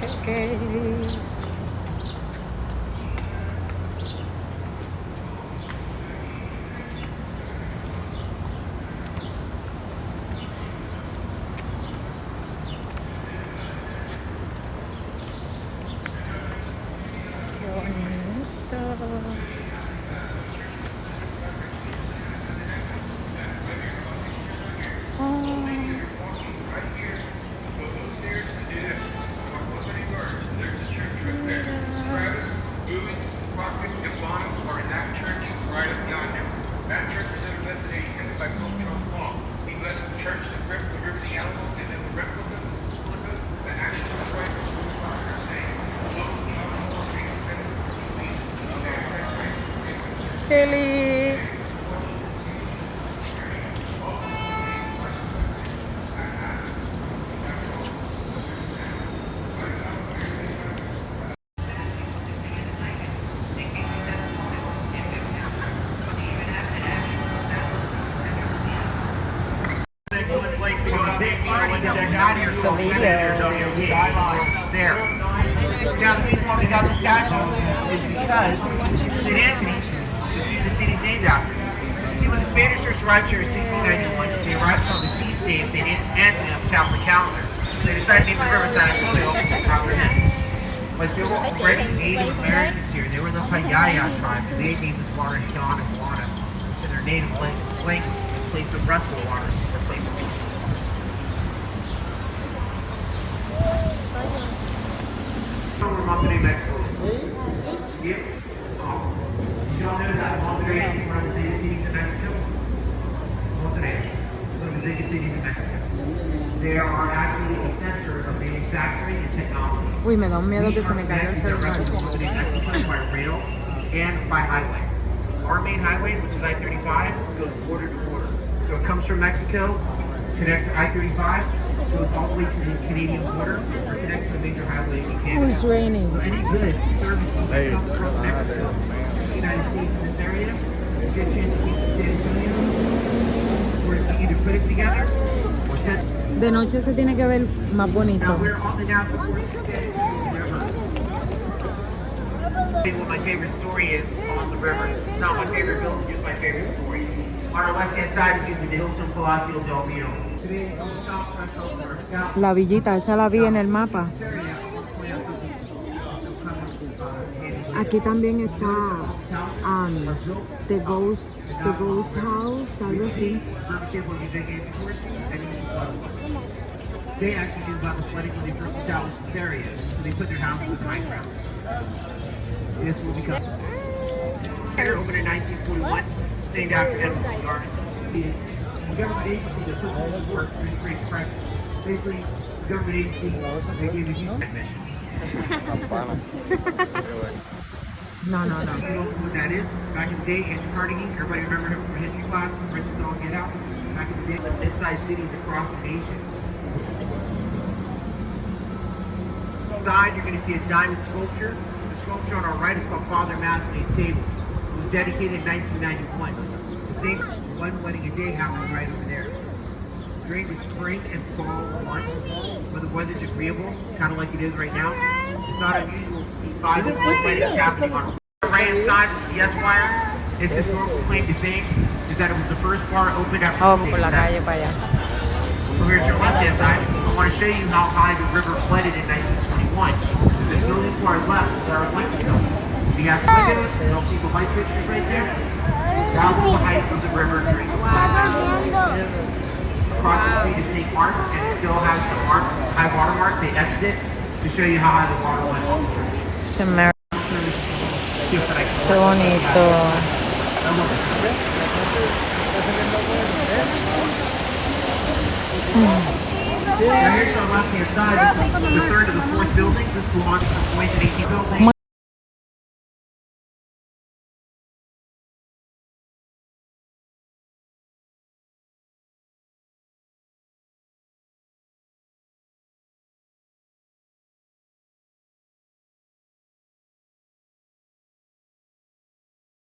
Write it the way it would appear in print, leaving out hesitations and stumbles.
Okay. Qué bonito. Kelly. Some videos. There. Now, the reason why we got the statue is because St. Anthony, the city's named after. You see, when the Spanish first arrived here in 1691, they arrived on the feast day of St. Anthony on the Catholic calendar. So they decided to name the river San Antonio after him. But there were already Native Americans here. They were the Payaya tribe. They named this water Kiana Guana in their native language in place of restful waters or place of peaceful waters. Where Monterrey, Mexico is. Yep. You all know that Monterrey is one of the biggest cities in Mexico? Monterrey is one of the biggest cities in Mexico. They are actually a center of manufacturing and technology. Uy, me da un miedo que se me caiga el celular. By rail and by highway. Our main highway, which is I-35, goes border to border. So it comes from Mexico, connects to I-35, goes all the way to the Canadian border, or connects to the major highway in Canada. It's raining. So any good services that come from Mexico to the United States in this area, there's a good chance to keep the San Antonio, or to either put it together or send. De noche se tiene que ver más bonito. Now we're on the natural course of the San Antonio River. I think what my favorite story is on the river. It's not my favorite building, just my favorite story. On our left-hand side is going to be the Hilton Palacio del Mio. Today, on the top front over. La villita, esa la vi en el mapa. Aquí también está the ghost house, algo así. They actually knew about the flooding when they first established this area, so they put their houses in the high ground. This will become here, opened in 1941, it's named after hermoso gardens. The government agency that took all this work during the Great Depression. Basically, the government agency, they gave a huge admissions. No. You know what that is? Back in the day, Andrew Carnegie, everybody remember him from history class, when riches all get out? Back in the day, some mid-sized cities across the nation. Side, you're going to see a diamond sculpture. The sculpture on our right is called Father Massonet's Table. It was dedicated in 1991. This name, one wedding a day, happens right over there. During the spring and fall months, when the weather's agreeable, kind of like it is right now, it's not unusual to see 5 or more weddings happening on the right-hand side. This is the Esquire. Its historical claim to fame is that it was the first bar opened after Por la calle para allá. Over here to your left-hand side, I want to show you how high the river flooded in 1921. This building to our left is our electric building. We have windows, and you'll see the light fixtures right there. That was the height of the river during the flood. Across the street is St. Mark's, and it still has the marks, high water mark. They etched it to show you how high the water went on the church. Qué bonito. Now here's our left-hand side. This is the third of the fourth buildings. This is the one from the 18 building.